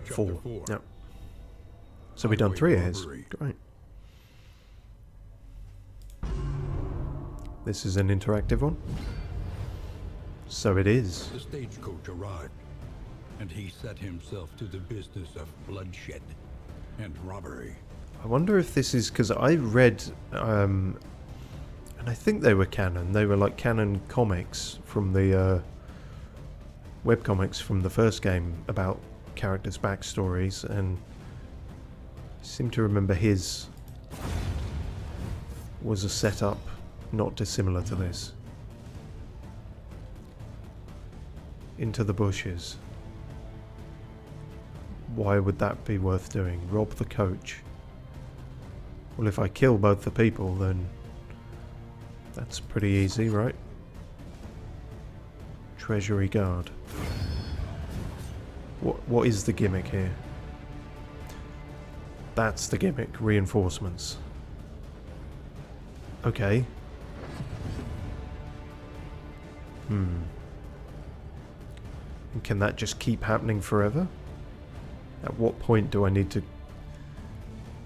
Chapter 4. 4. Yep. So we've done 3 of his. Robbery. Great. This is an interactive one. So it is. The stagecoach arrived, and he set himself to the business of bloodshed and robbery. I wonder if this is because I read, and I think they were canon. They were like canon comics from the webcomics from the first game about characters' backstories, and I seem to remember his was a setup not dissimilar to this. Into the bushes. Why would that be worth doing? Rob the coach. Well, if I kill both the people, then that's pretty easy, right? Treasury guard. What is the gimmick here? That's the gimmick. Reinforcements. Okay. And can that just keep happening forever? At what point do I need to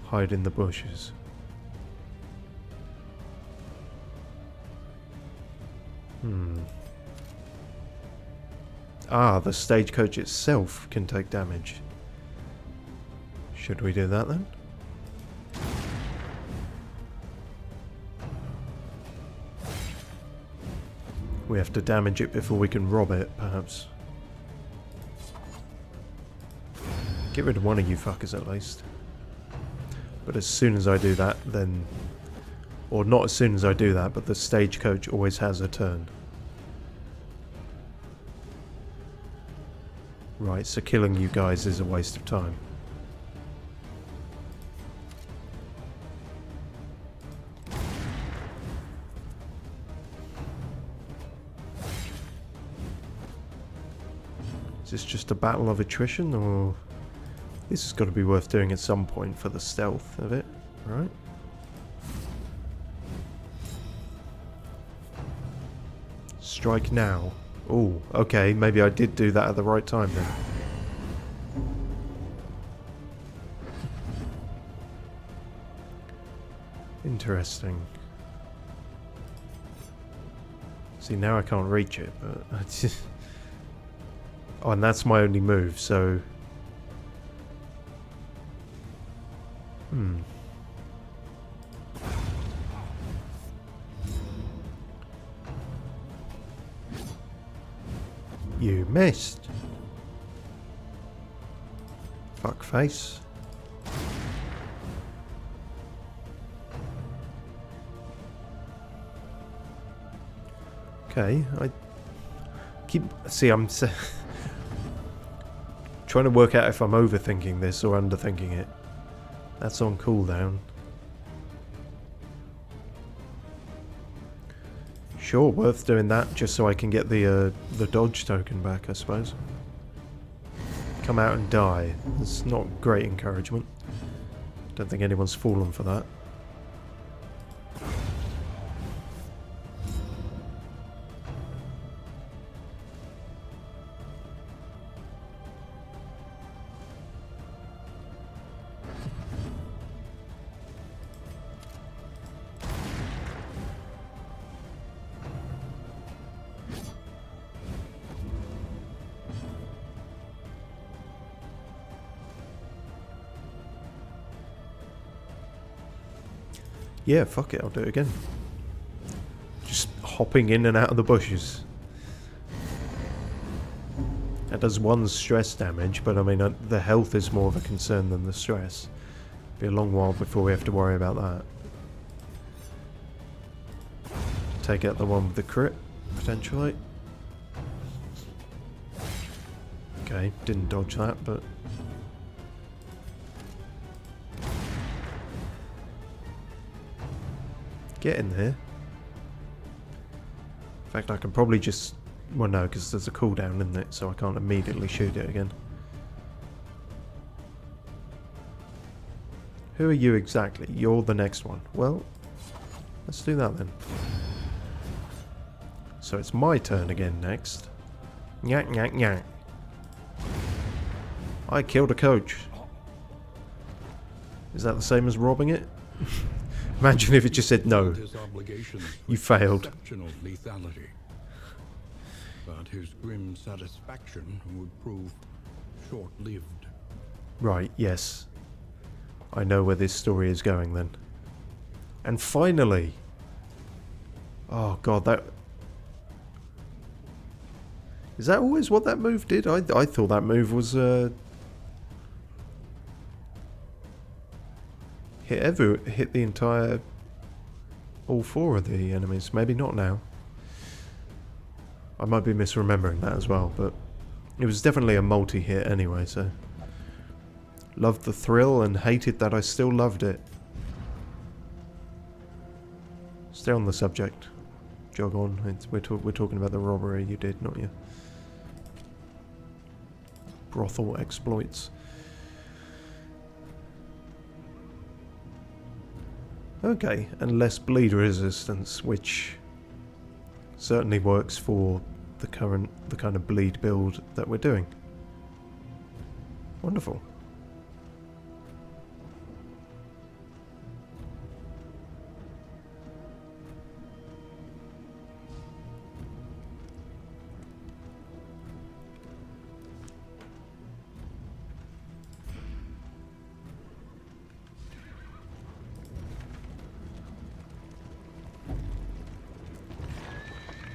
hide in the bushes? Ah, the stagecoach itself can take damage. Should we do that then? We have to damage it before we can rob it, perhaps. Get rid of one of you fuckers at least. But as soon as I do that, then... Or not as soon as I do that, but the stagecoach always has a turn. Right, so killing you guys is a waste of time. Is this just a battle of attrition, or... This has got to be worth doing at some point for the stealth of it, right? Strike now. Oh, okay, maybe I did do that at the right time then. Interesting. See, now I can't reach it, but I just... Oh, and that's my only move, so... You missed. Fuck face. Okay, I keep... See, I'm trying to work out if I'm overthinking this or underthinking it. That's on cooldown. Sure, worth doing that just so I can get the dodge token back, I suppose. Come out and die. That's not great encouragement. Don't think anyone's fallen for that. Yeah, fuck it, I'll do it again. Just hopping in and out of the bushes. That does 1 stress damage, but I mean, the health is more of a concern than the stress. Be a long while before we have to worry about that. Take out the one with the crit, potentially. Okay, didn't dodge that, but... Get in there. In fact, I can probably just... Well, no, because there's a cooldown, isn't it? So I can't immediately shoot it again. Who are you exactly? You're the next one. Well, let's do that then. So it's my turn again next. Nyak, nyak, nyak. I killed a coach. Is that the same as robbing it? Imagine if it just said no. His obligations You with failed. exceptional lethality. But his grim satisfaction would prove short-lived. Right, yes. I know where this story is going then. And finally! Oh god, that... Is that always what that move did? I thought that move was... hit the entire... all four of the enemies. Maybe not now. I might be misremembering that as well, but... It was definitely a multi-hit anyway, so... Loved the thrill and hated that I still loved it. Stay on the subject. Jog on. We're talking about the robbery you did, not you? Brothel exploits. Okay, and less bleed resistance, which certainly works for the kind of bleed build that we're doing. Wonderful.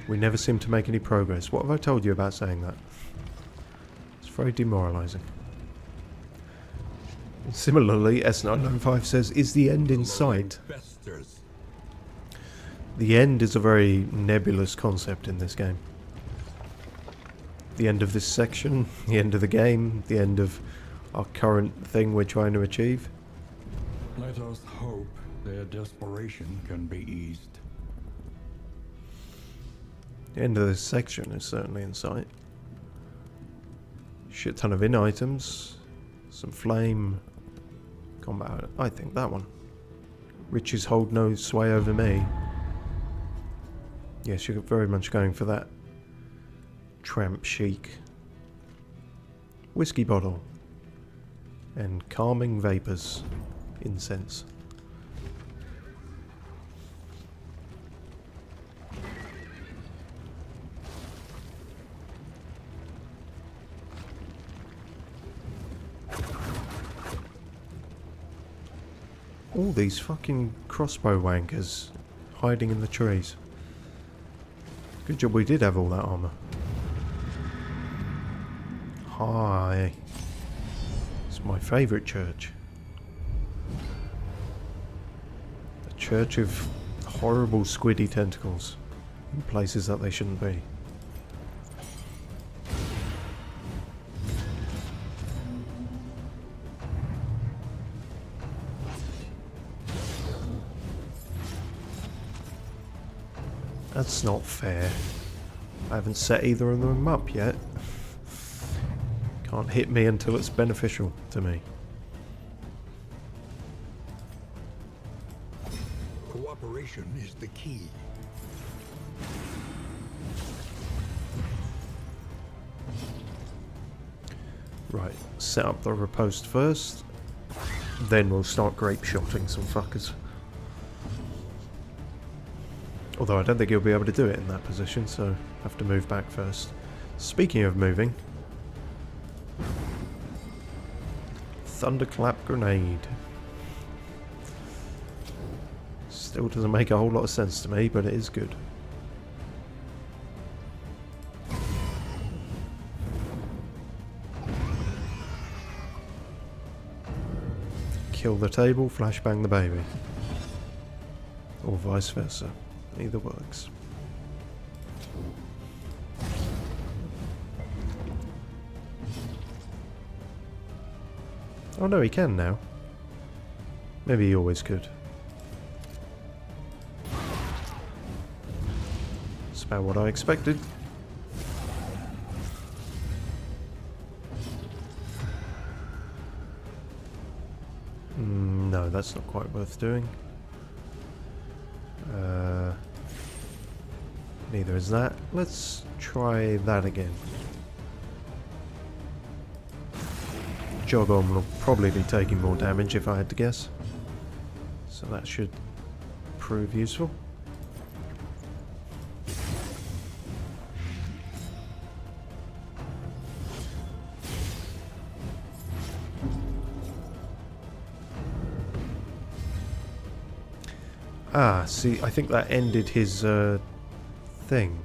We never seem to make any progress. What have I told you about saying that? It's very demoralising. Similarly, S995 says, is the end in sight? The end is a very nebulous concept in this game. The end of this section, the end of the game, the end of our current thing we're trying to achieve. Let us hope their desperation can be eased. The end of this section is certainly in sight. Shit ton of items, some flame, combat. I think that one. Riches hold no sway over me. Yes, you're very much going for that tramp chic. Whiskey bottle and calming vapors, incense. All these fucking crossbow wankers hiding in the trees. Good job we did have all that armour. Hi. It's my favourite church. The church of horrible squiddy tentacles in places that they shouldn't be. That's not fair. I haven't set either of them up yet. Can't hit me until it's beneficial to me. Cooperation is the key. Right, set up the riposte first. Then we'll start grape shotting some fuckers. Although I don't think he'll be able to do it in that position, so I have to move back first. Speaking of moving... Thunderclap grenade. Still doesn't make a whole lot of sense to me, but it is good. Kill the table, flashbang the baby. Or vice versa. Either works. Oh no, he can now. Maybe he always could. That's about what I expected. No, that's not quite worth doing. Neither is that. Let's try that again. Jog on will probably be taking more damage if I had to guess. So that should prove useful. Ah, see, I think that ended his thing.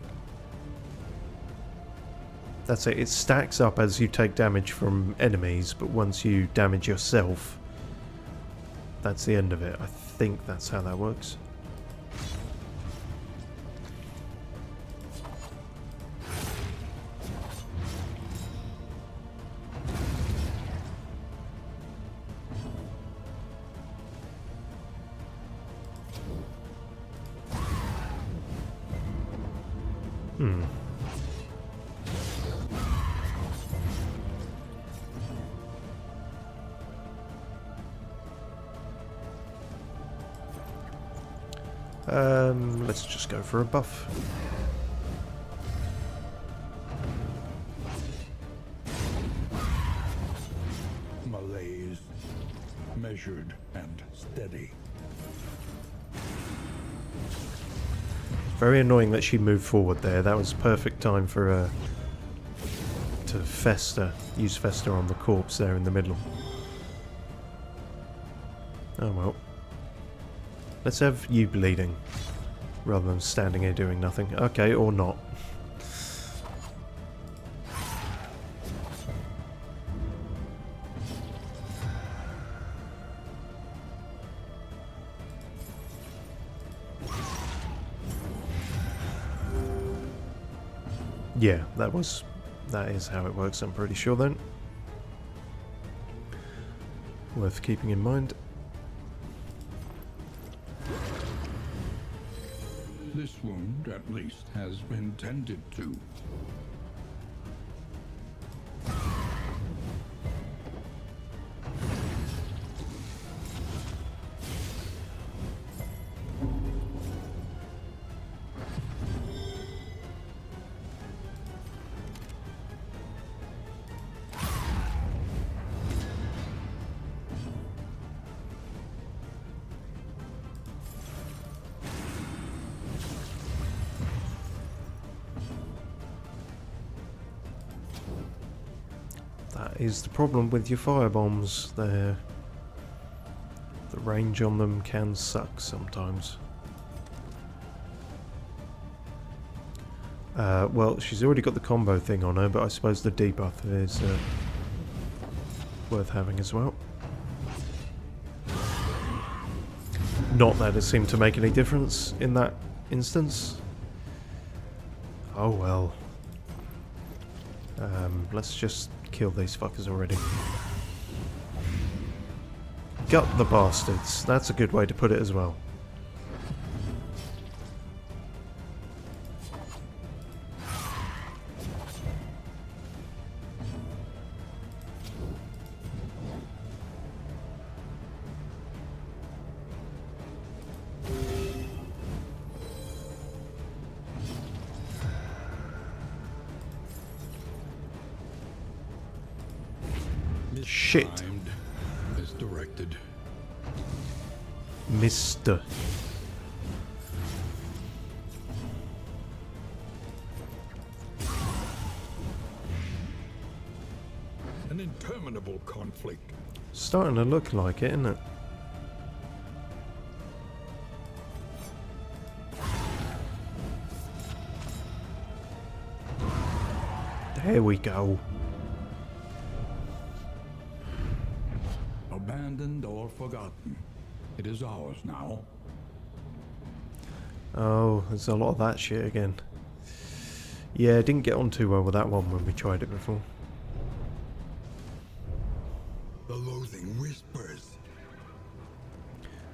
That's it. It stacks up as you take damage from enemies, but once you damage yourself, that's the end of it. I think that's how that works. Let's just go for a buff. Malaise, measured and steady. Very annoying that she moved forward there. That was perfect time for her to fester, use fester on the corpse there in the middle. Oh well. Let's have you bleeding, rather than standing here doing nothing. Okay, or not. Yeah, that is how it works, I'm pretty sure then. Worth keeping in mind. This wound, at least, has been tended to. That is the problem with your firebombs. The range on them can suck sometimes. Well, she's already got the combo thing on her, but I suppose the debuff is worth having as well. Not that it seemed to make any difference in that instance. Oh well. Let's just kill these fuckers already. Gut the bastards. That's a good way to put it as well. Shit. Mistimed, misdirected. Mr. An interminable conflict. Starting to look like it, isn't it? There we go. Abandoned or forgotten. It is ours now. Oh, there's a lot of that shit again. Yeah, didn't get on too well with that one when we tried it before. The loathing whispers.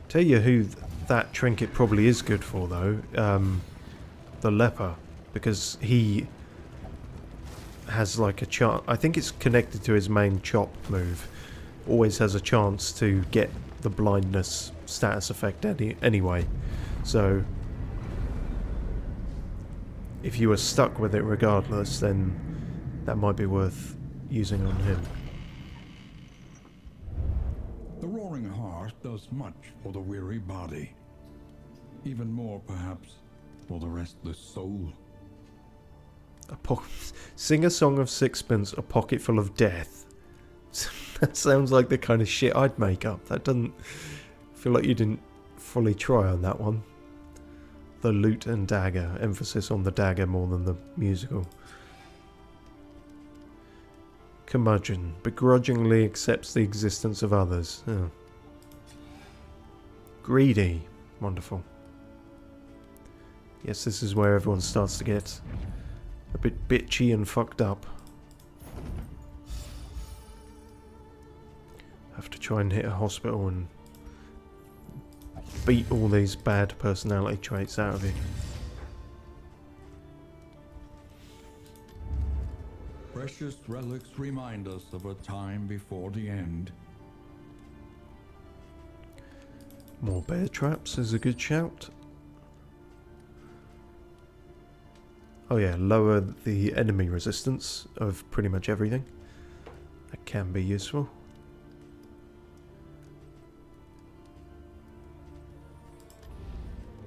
Tell you who that trinket probably is good for though. The leper. Because he has like a chance. I think it's connected to his main chop move. Always has a chance to get the blindness status effect anyway. So if you were stuck with it regardless, then that might be worth using on him. The roaring heart does much for the weary body. Even more, perhaps, for the restless soul. Sing a song of sixpence, a pocket full of death. That sounds like the kind of shit I'd make up. That doesn't feel like you didn't fully try on that one. The lute and dagger. Emphasis on the dagger more than the musical. Curmudgeon. Begrudgingly accepts the existence of others. Oh. Greedy. Wonderful. Yes, this is where everyone starts to get a bit bitchy and fucked up. Have to try and hit a hospital and beat all these bad personality traits out of you. Precious relics remind us of a time before the end. More bear traps is a good shout. Oh yeah, lower the enemy resistance of pretty much everything. That can be useful.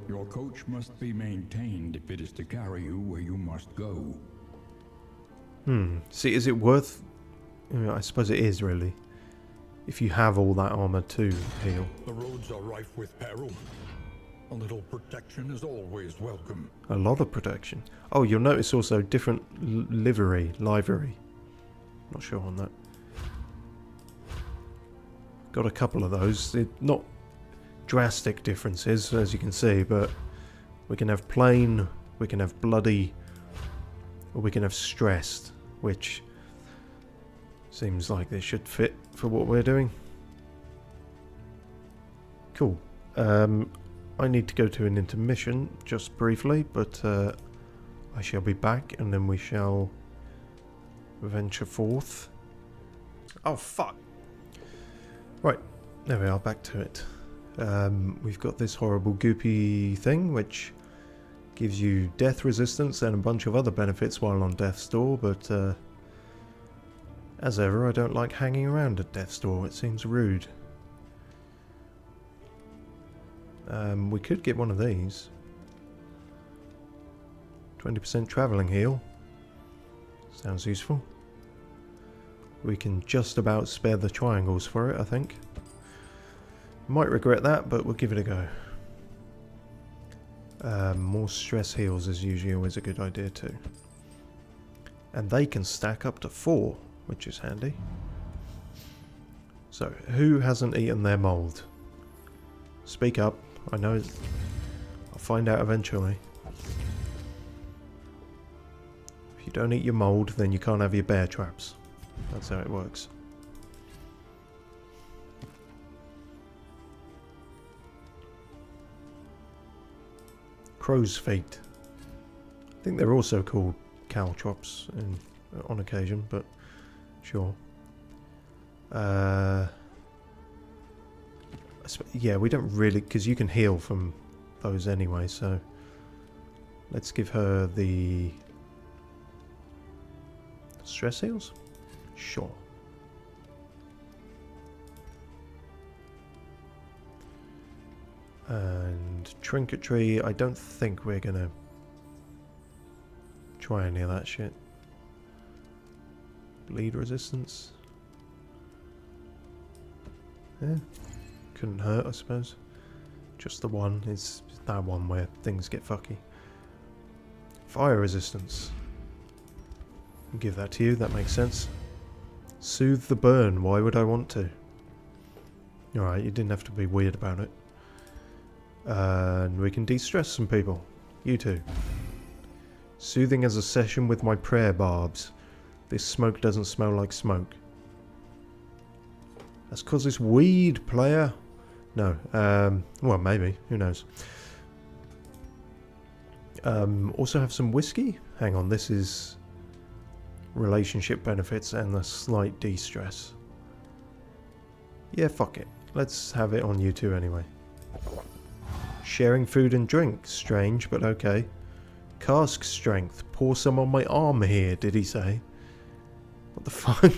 Your coach must be maintained if it is to carry you where you must go. See, is it worth... I suppose it is, really. If you have all that armor to heal. The roads are rife with peril. A little protection is always welcome. A lot of protection. Oh, you'll notice also different livery. Not sure on that. Got a couple of those. Not drastic differences, as you can see, but we can have plain, we can have bloody, or we can have stressed, which seems like they should fit for what we're doing. Cool. I need to go to an intermission just briefly, but I shall be back and then we shall venture forth. Oh, fuck. Right, there we are, back to it. We've got this horrible goopy thing, which gives you death resistance and a bunch of other benefits while on death's door, but as ever, I don't like hanging around at death's door. It seems rude. We could get one of these. 20% travelling heal. Sounds useful. We can just about spare the triangles for it, I think. Might regret that, but we'll give it a go. More stress heals is usually always a good idea too. And they can stack up to 4, which is handy. So, who hasn't eaten their mould? Speak up. I know. I'll find out eventually. If you don't eat your mould, then you can't have your bear traps. That's how it works. Crow's feet. I think they're also called caltrops on occasion, but sure. Yeah, we don't really, because you can heal from those anyway, so let's give her the stress heals? Sure. And trinketry, I don't think we're gonna try any of that shit. Bleed resistance. Yeah, couldn't hurt, I suppose. Just the one is that one where things get fucky. Fire resistance. I'll give that to you, that makes sense. Soothe the burn, why would I want to? Alright, you didn't have to be weird about it. And we can de-stress some people. You too. Soothing as a session with my prayer barbs. This smoke doesn't smell like smoke. That's cause it's weed, player. No. Well, maybe. Who knows? Also have some whiskey. Hang on, this is relationship benefits and a slight de-stress. Yeah, fuck it. Let's have it on you two anyway. Sharing food and drink. Strange, but okay. Cask strength. Pour some on my arm here, did he say? What the fuck?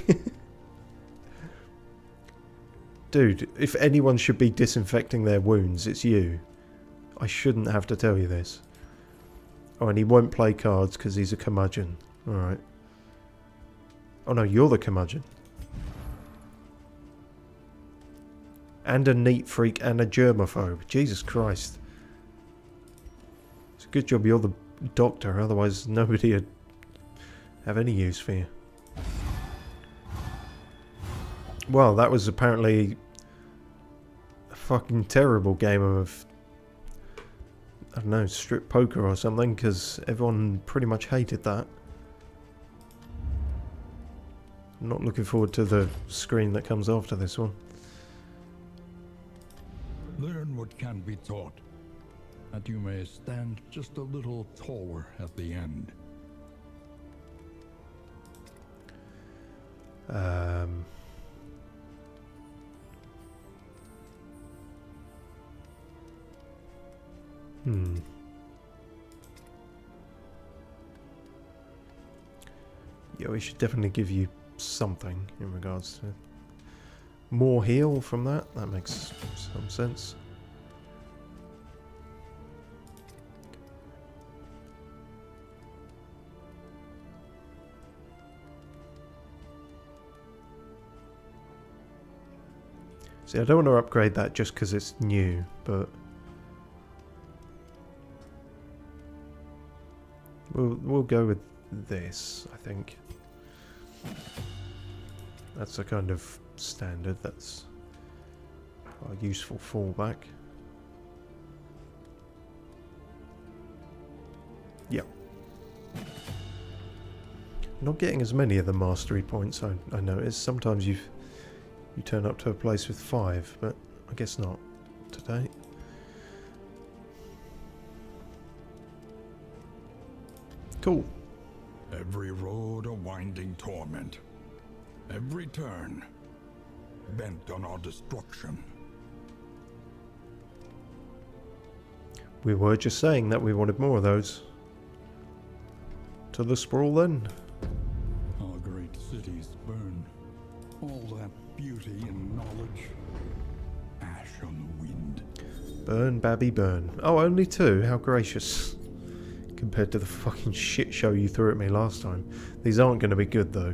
Dude, if anyone should be disinfecting their wounds, it's you. I shouldn't have to tell you this. Oh, and he won't play cards because he's a curmudgeon. Alright. Oh no, you're the curmudgeon. And a neat freak and a germaphobe. Jesus Christ. It's a good job you're the doctor, otherwise nobody would have any use for you. Well, that was apparently a fucking terrible game of, I don't know, strip poker or something, because everyone pretty much hated that. I'm not looking forward to the screen that comes after this one. Learn what can be taught, that you may stand just a little taller at the end. Yeah, we should definitely give you something in regards to more heal from that. That makes some sense. See, I don't want to upgrade that just because it's new, but we'll go with this, I think. That's a kind of standard. That's a useful fallback. Yep. Not getting as many of the mastery points, I noticed. Sometimes you turn up to a place with 5, but I guess not today. Cool. Every road a winding torment. Every turn bent on our destruction. We were just saying that we wanted more of those. To the sprawl then. Our great cities burn. All that beauty and knowledge. Ash on the wind. Burn, babby, burn. Oh, only 2? How gracious. Compared to the fucking shit show you threw at me last time. These aren't going to be good, though.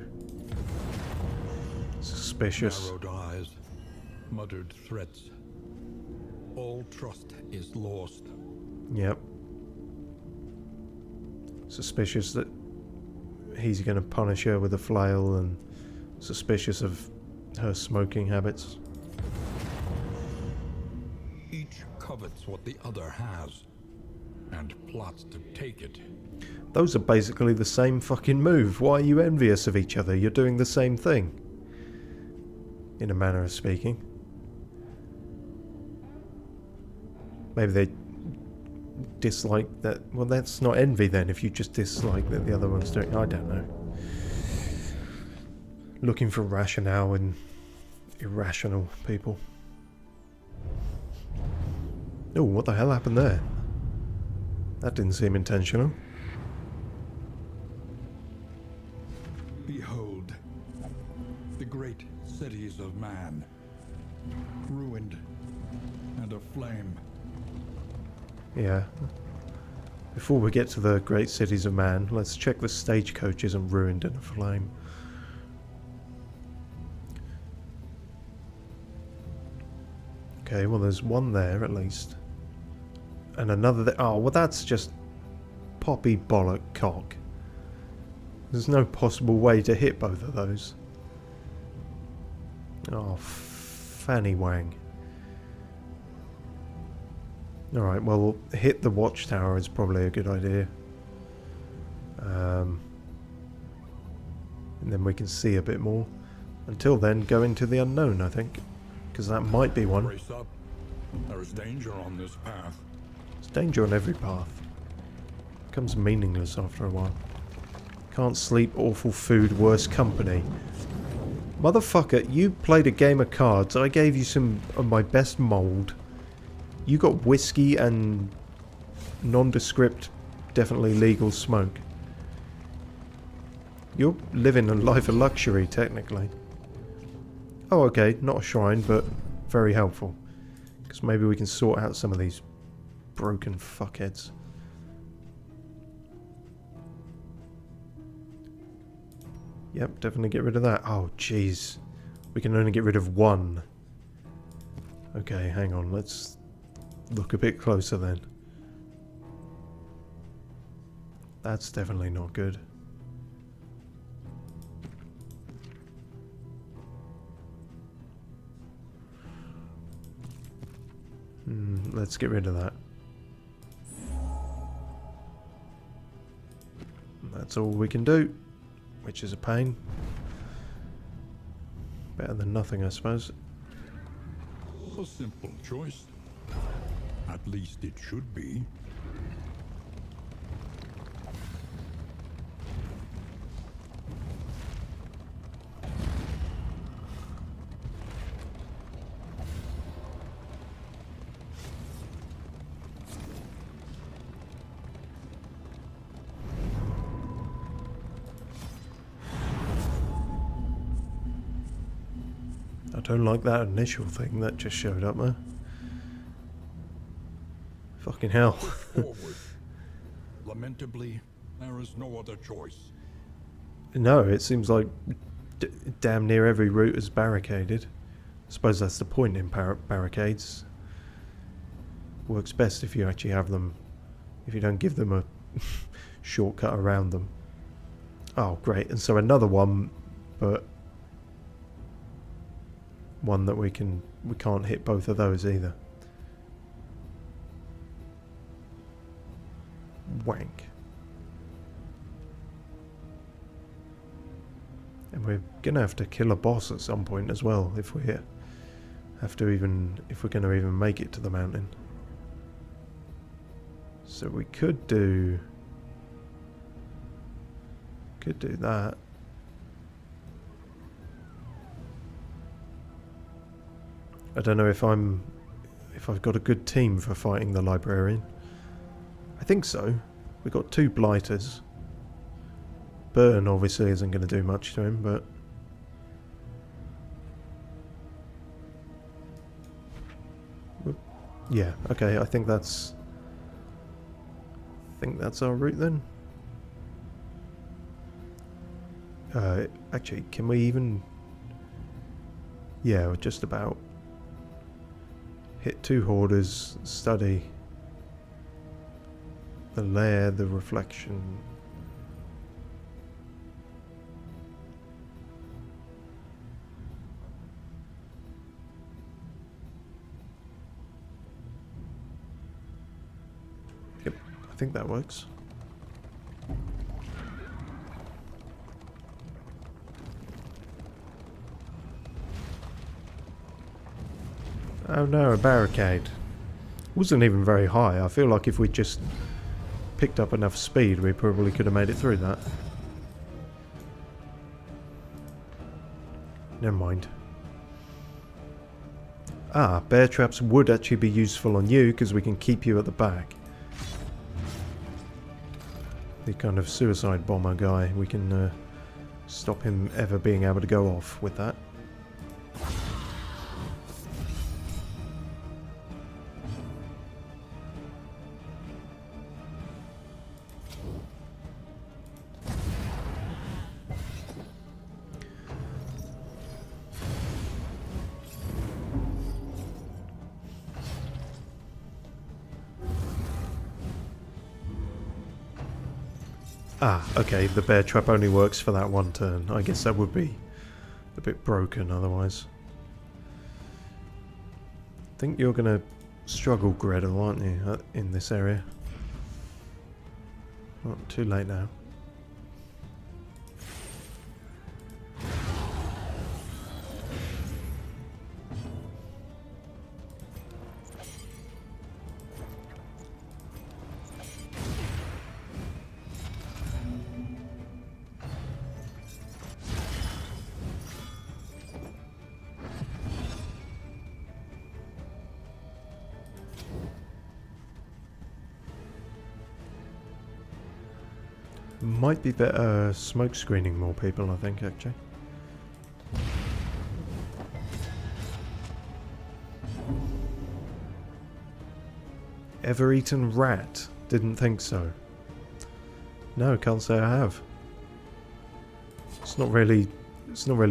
Suspicious. Narrowed eyes, muttered threats. All trust is lost. Yep. Suspicious that he's going to punish her with a flail, and suspicious of her smoking habits. Each covets what the other has, and plots to take it. Those are basically the same fucking move. Why are you envious of each other? You're doing the same thing. In a manner of speaking. Maybe they dislike that. Well, that's not envy then, if you just dislike that the other one's doing. I don't know. Looking for rationale in irrational people. Oh, what the hell happened there? That didn't seem intentional. Behold, the great cities of man, ruined and aflame. Yeah. Before we get to the great cities of man, let's check the stagecoach isn't ruined in a flame. Okay, well there's one there at least. And another there. Oh, well that's just poppy bollock cock. There's no possible way to hit both of those. Oh, fanny wang. Alright, well, hit the watchtower is probably a good idea. And then we can see a bit more. Until then, go into the unknown, I think. Because that might be one. Brace up. There is danger on this path. There's danger on every path. Becomes meaningless after a while. Can't sleep, awful food, worse company. Motherfucker, you played a game of cards. I gave you some of my best mould. You got whiskey and nondescript, definitely legal smoke. You're living a life of luxury, technically. Oh, okay, not a shrine, but very helpful. Because maybe we can sort out some of these broken fuckheads. Yep, definitely get rid of that. Oh, jeez. We can only get rid of one. Okay, hang on. Let's look a bit closer then. That's definitely not good. Let's get rid of that. That's all we can do, which is a pain. Better than nothing, I suppose. A simple choice. At least it should be. I don't like that initial thing that just showed up there. Fucking hell. Forward. Lamentably, there is no other choice. No, it seems like damn near every route is barricaded. I suppose that's the point in barricades. Works best if you actually have them, if you don't give them a shortcut around them. Oh, great. And so another one, but one that we can't hit both of those either. Wank. And we're gonna have to kill a boss at some point as well if we have to if we're gonna even make it to the mountain. So we could do that. I don't know if I've got a good team for fighting the librarian. I think so. We've got 2 blighters. Burn obviously isn't going to do much to him, but yeah, okay, I think that's our route then. Actually, can we even... Yeah, we're just about. Hit 2 hoarders, study the lair, the reflection. Yep, I think that works. Oh no, a barricade. Wasn't even very high. I feel like if we just picked up enough speed, we probably could have made it through that. Never mind. Ah, bear traps would actually be useful on you because we can keep you at the back. The kind of suicide bomber guy, we can stop him ever being able to go off with that. Ah, okay, the bear trap only works for that one turn. I guess that would be a bit broken otherwise. I think you're going to struggle, Gretel, aren't you, in this area? Oh, too late now. Might be better smoke screening more people, I think, actually. Ever eaten rat? Didn't think so. No, can't say I have. It's not really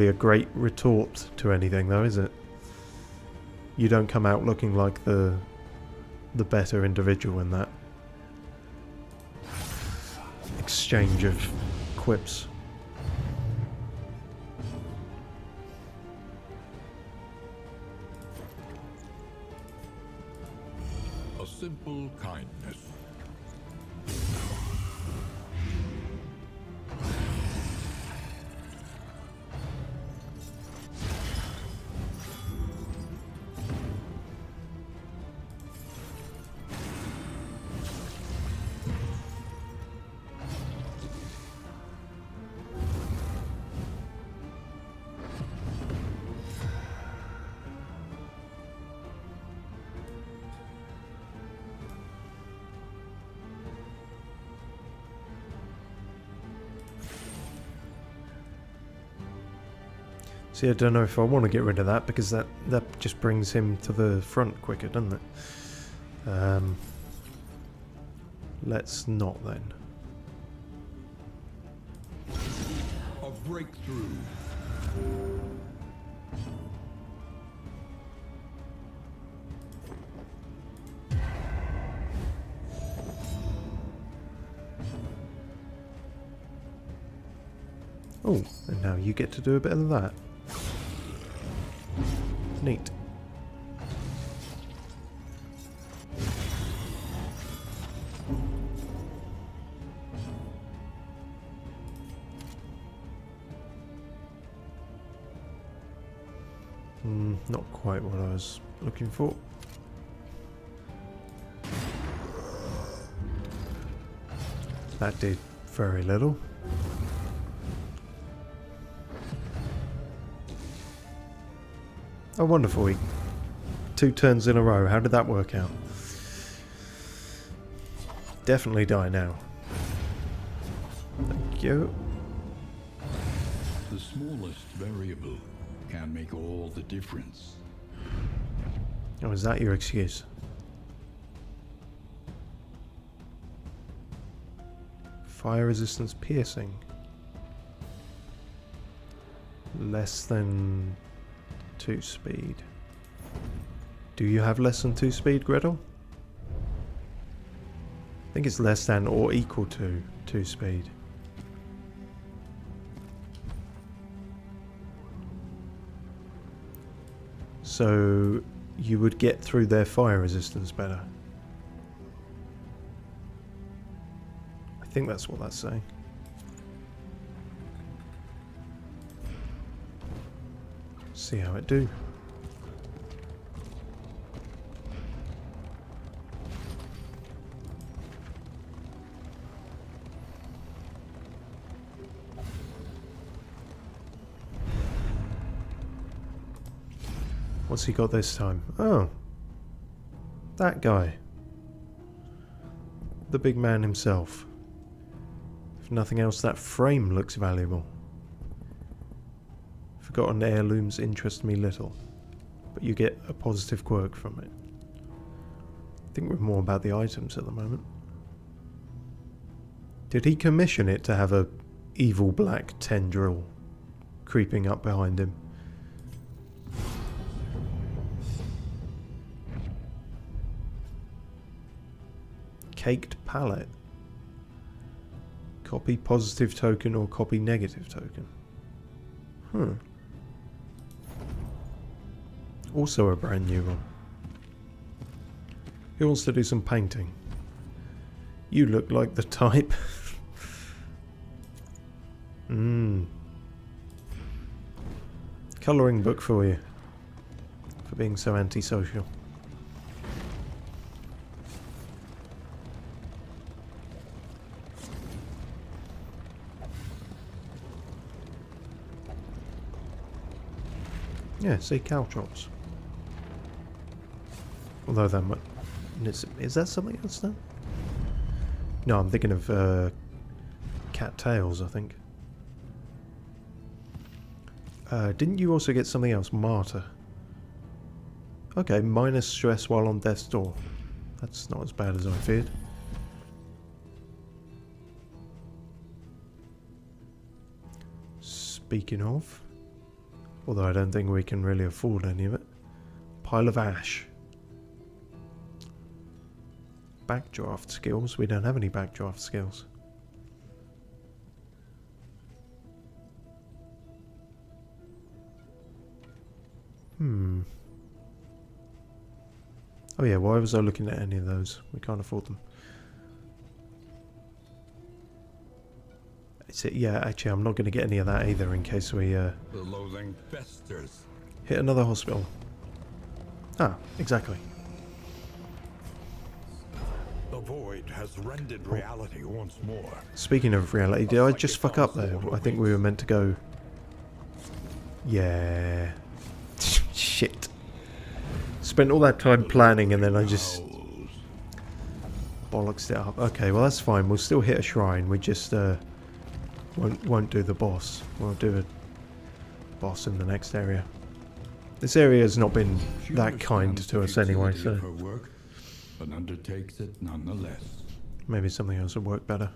a great retort to anything though, is it? You don't come out looking like the better individual in that exchange of quips. A simple kindness. See, I don't know if I want to get rid of that because that just brings him to the front quicker, doesn't it? Let's not then. A breakthrough. Oh, and now you get to do a bit of that. Neat. Not quite what I was looking for. That did very little. Oh, wonderful. 2 turns in a row. How did that work out? Definitely die now. Thank you. The smallest variable can make all the difference. Oh, is that your excuse? Fire resistance piercing. Less than 2 speed. Do you have less than 2 speed, Gretel? I think it's less than or equal to 2 speed. So you would get through their fire resistance better. I think that's what that's saying. See how it do. What's he got this time? Oh. That guy. The big man himself. If nothing else, that frame looks valuable. Forgotten heirlooms interest me little, but you get a positive quirk from it. I think we're more about the items at the moment. Did he commission it to have a evil black tendril creeping up behind him? Caked palette. Copy positive token or copy negative token. Also a brand new one. Who wants to do some painting? You look like the type. Colouring book for you. For being so antisocial. Yeah, see, caltrops. Although that might... Is that something else then? No, I'm thinking of cattails, I think. Didn't you also get something else? Martyr. Okay, minus stress while on death's door. That's not as bad as I feared. Speaking of, although I don't think we can really afford any of it. Pile of ash. Backdraft skills. We don't have any backdraft skills. Oh yeah, why was I looking at any of those? We can't afford them. Yeah, actually I'm not going to get any of that either in case we The loathing festers. hit another hospital. Ah, exactly. The void has rendered reality once more. Speaking of reality, did I just fuck up there? I think we were meant to go... Yeah. Shit. Spent all that time planning and then I just... bollocks it up. Okay, well that's fine. We'll still hit a shrine. We just won't do the boss. We'll do a boss in the next area. This area has not been that kind to us anyway, so... Her work, but undertakes it nonetheless. Maybe something else would work better.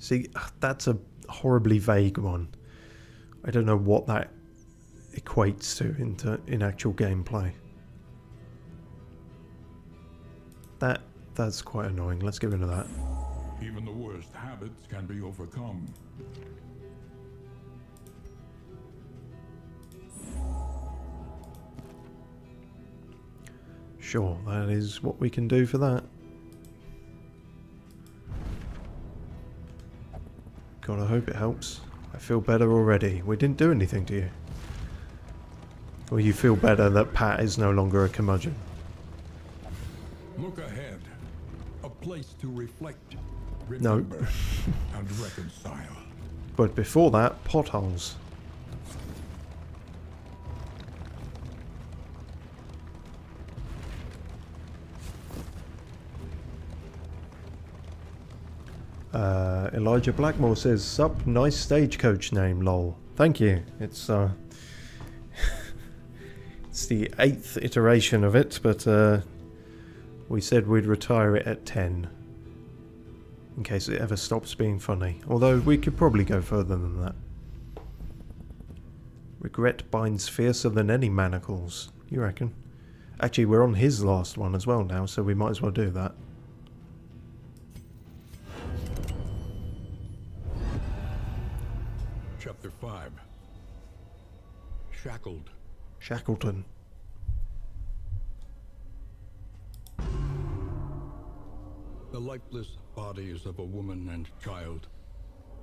See, that's a horribly vague one. I don't know what that equates to in actual gameplay. That's quite annoying. Let's get rid of that. Even the worst habits can be overcome. Sure, that is what we can do for that. God, I hope it helps. I feel better already. We didn't do anything to you. Or you feel better that Pat is no longer a curmudgeon. Look ahead. A place to reflect, No. remember, and reconcile. But before that, potholes. Elijah Blackmore says, "Sup, nice stagecoach name, lol." Thank you. It's it's the 8th iteration of it, but we said we'd retire it at 10 in case it ever stops being funny. Although we could probably go further than that. Regret binds fiercer than any manacles. You reckon? Actually, we're on his last one as well now, so we might as well do that. Chapter 5. Shackled. Shackleton. The lifeless bodies of a woman and child,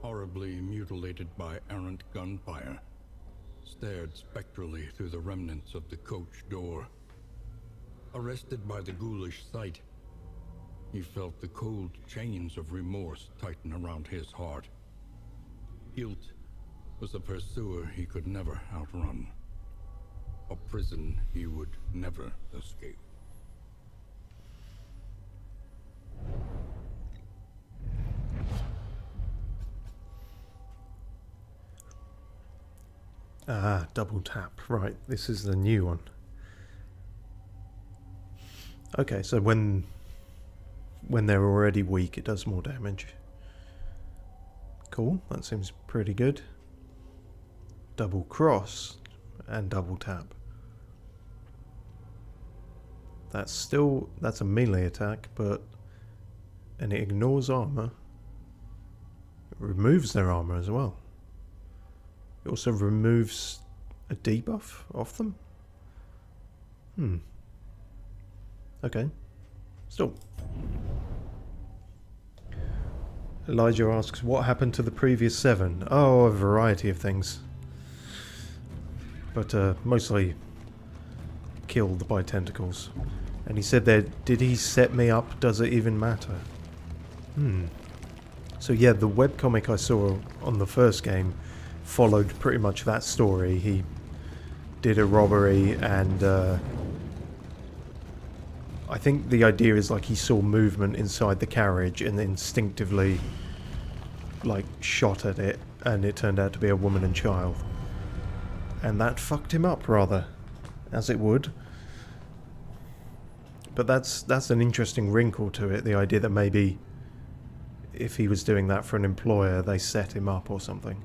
horribly mutilated by errant gunfire, stared spectrally through the remnants of the coach door. Arrested by the ghoulish sight, he felt the cold chains of remorse tighten around his heart. Guilt was a pursuer he could never outrun, a prison he would never escape. Ah, double tap. Right, this is the new one. Okay, so when they're already weak, it does more damage. Cool, that seems pretty good. Double cross and double tap. That's a melee attack, and it ignores armor. It removes their armor as well. It also removes a debuff off them. Okay. Still. Elijah asks, what happened to the previous 7? Oh, a variety of things. But mostly killed by tentacles. And he said that, did he set me up? Does it even matter? So yeah, the webcomic I saw on the first game followed pretty much that story. He did a robbery and I think the idea is like he saw movement inside the carriage and instinctively like shot at it, and it turned out to be a woman and child. And that fucked him up rather, as it would. But that's an interesting wrinkle to it, the idea that maybe if he was doing that for an employer, they set him up or something.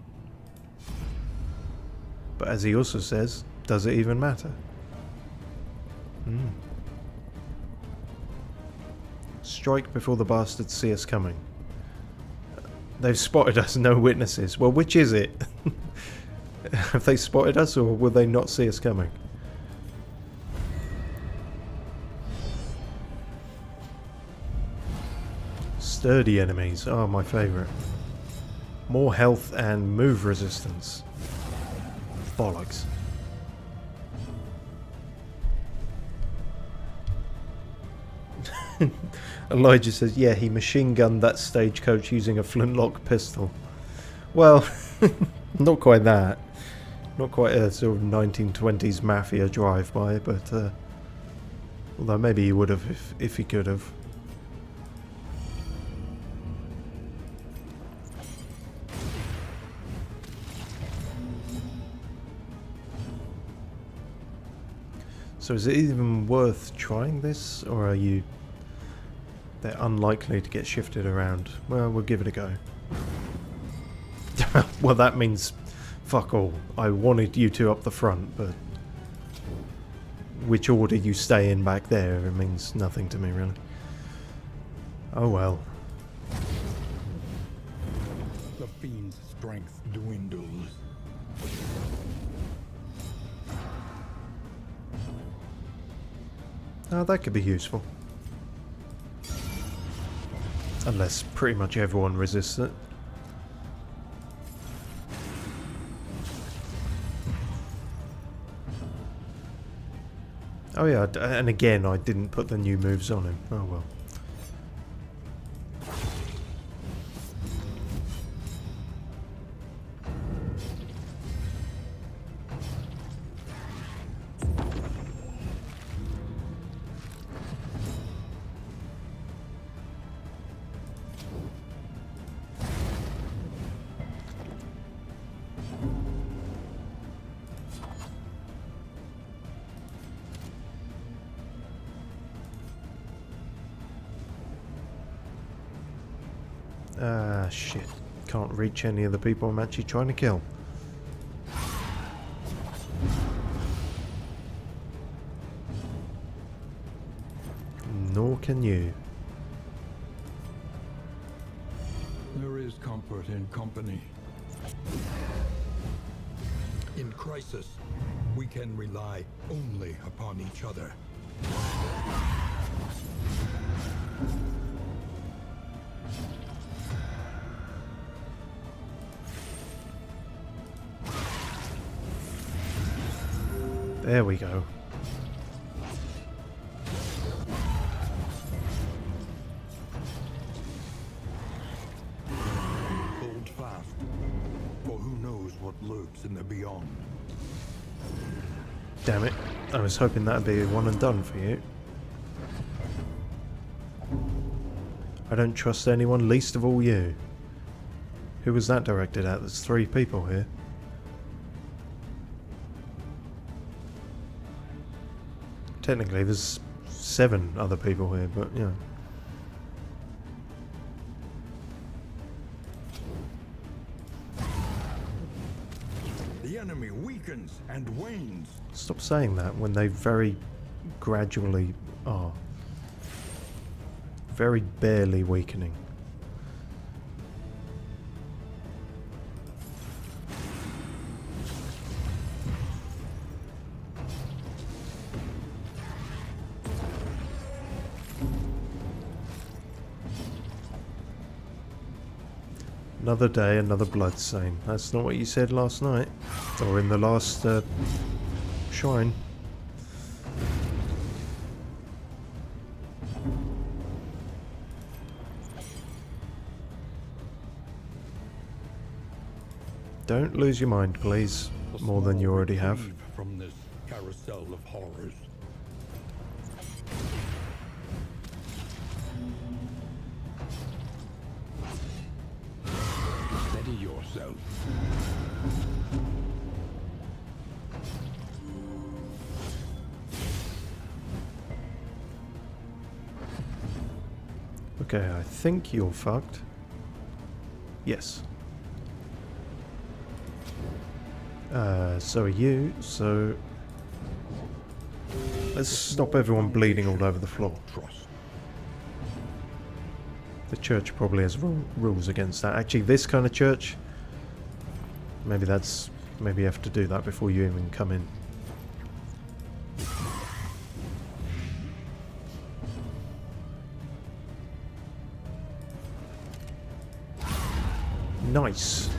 But as he also says, does it even matter? Strike before the bastards see us coming. They've spotted us, no witnesses. Well, which is it? Have they spotted us, or will they not see us coming? Sturdy enemies are my favourite. More health and move resistance. Bollocks. Elijah says, yeah, he machine gunned that stagecoach using a flintlock pistol. Well, not quite that. Not quite a sort of 1920s mafia drive-by, but although maybe he would have if he could have. So is it even worth trying this, or are you... They're unlikely to get shifted around? Well, we'll give it a go. Well, that means fuck all. I wanted you two up the front, but which order you stay in back there, it means nothing to me, really. Oh well. The fiend's strength dwindles. Oh, that could be useful. Unless pretty much everyone resists it. Oh yeah, and again I didn't put the new moves on him. Oh well. Ah, shit. Can't reach any of the people I'm actually trying to kill. Nor can you. There is comfort in company. In crisis, we can rely only upon each other. There we go. Hold fast, for who knows what lurks in the beyond. Damn it. I was hoping that'd be one and done for you. I don't trust anyone, least of all you. Who was that directed at? There's 3 people here. Technically, there's 7 other people here, but yeah. The enemy weakens and wanes. Stop saying that when they very gradually are. Very barely weakening. Another day, another bloodstain. That's not what you said last night. Or in the last shrine. Don't lose your mind, please. More than you already have. From this carousel of horrors. yourself. Okay, I think you're fucked. Yes. So are you, so... Let's stop everyone bleeding all over the floor. Trust. The church probably has rules against that. Actually, this kind of church... Maybe you have to do that before you even come in. Nice.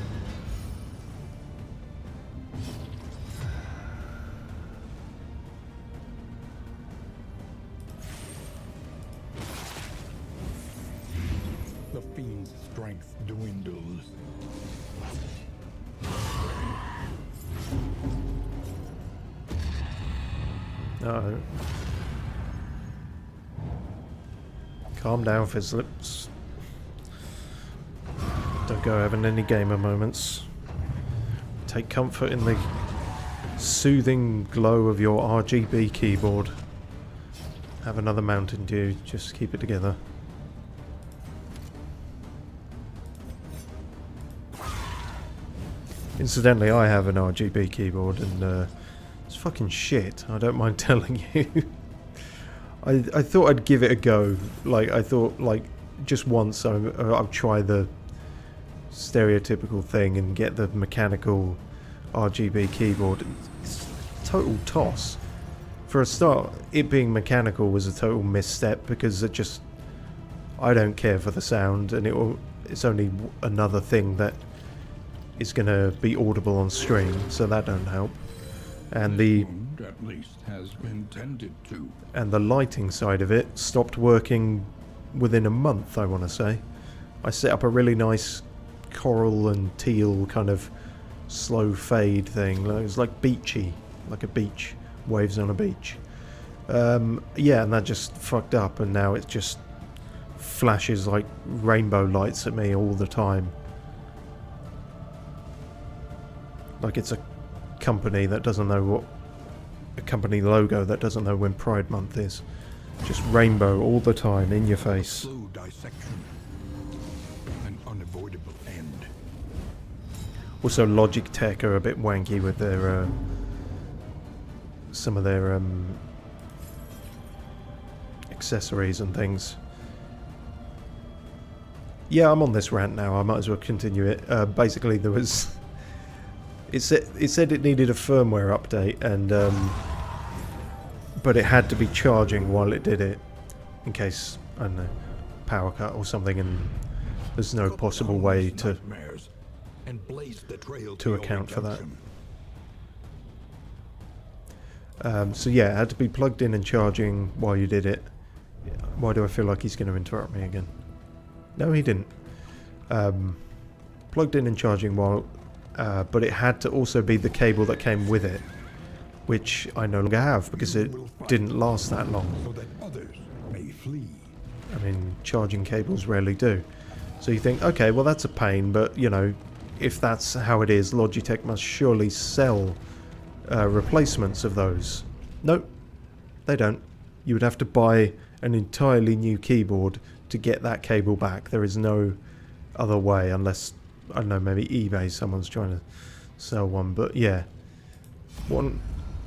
The fiend's strength dwindles. Uh-oh. Calm down, Fizzlips. Don't go having any gamer moments. Take comfort in the soothing glow of your RGB keyboard. Have another Mountain Dew, just keep it together. Incidentally, I have an RGB keyboard and it's fucking shit, I don't mind telling you. I thought I'd give it a go. Like, I thought, like, just once I'll try the stereotypical thing and get the mechanical RGB keyboard. It's a total toss. For a start, it being mechanical was a total misstep because I don't care for the sound, and it's only another thing that is going to be audible on stream, so that don't help. And the wound, at least, has been tended to. And the lighting side of it stopped working within a month, I want to say. I set up a really nice coral and teal kind of slow fade thing. It was like beachy, like a beach, waves on a beach. Yeah, and that just fucked up, and now it just flashes like rainbow lights at me all the time. Like it's a company that doesn't know what... a company logo that doesn't know when Pride Month is. Just rainbow all the time, in your face. Slow dissection. An unavoidable end. Also, Logitech are a bit wanky with their... some of their accessories and things. Yeah, I'm on this rant now. I might as well continue it. Basically, there was... It said it needed a firmware update, and but it had to be charging while it did it, in case, I don't know, power cut or something, and there's no possible way to account for that. So yeah, it had to be plugged in and charging while you did it. Why do I feel like he's going to interrupt me again? No, he didn't. Plugged in and charging while... but it had to also be the cable that came with it, which I no longer have because it didn't last that long. So that others may flee. I mean, charging cables rarely do. So you think, okay, well that's a pain, but you know, if that's how it is, Logitech must surely sell replacements of those. Nope, they don't. You would have to buy an entirely new keyboard to get that cable back. There is no other way unless... I don't know, maybe eBay, someone's trying to sell one, but yeah. One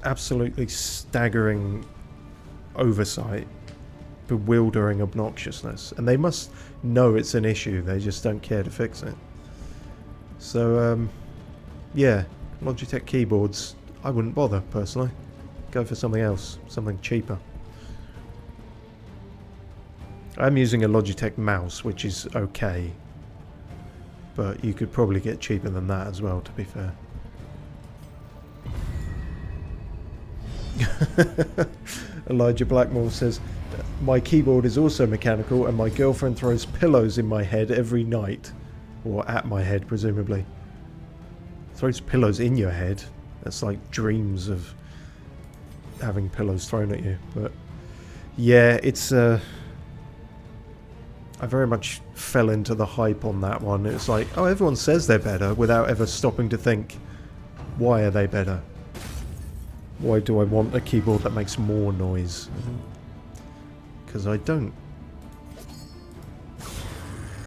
absolutely staggering oversight, bewildering obnoxiousness. And they must know it's an issue, they just don't care to fix it. So, yeah, Logitech keyboards, I wouldn't bother, personally. Go for something else, something cheaper. I'm using a Logitech mouse, which is okay. But you could probably get cheaper than that as well, to be fair. Elijah Blackmore says, my keyboard is also mechanical and my girlfriend throws pillows in my head every night. Or at my head, presumably. Throws pillows in your head? That's like dreams of having pillows thrown at you. But yeah, it's... I very much fell into the hype on that one. It was like, oh, everyone says they're better without ever stopping to think, why are they better? Why do I want a keyboard that makes more noise? Because I don't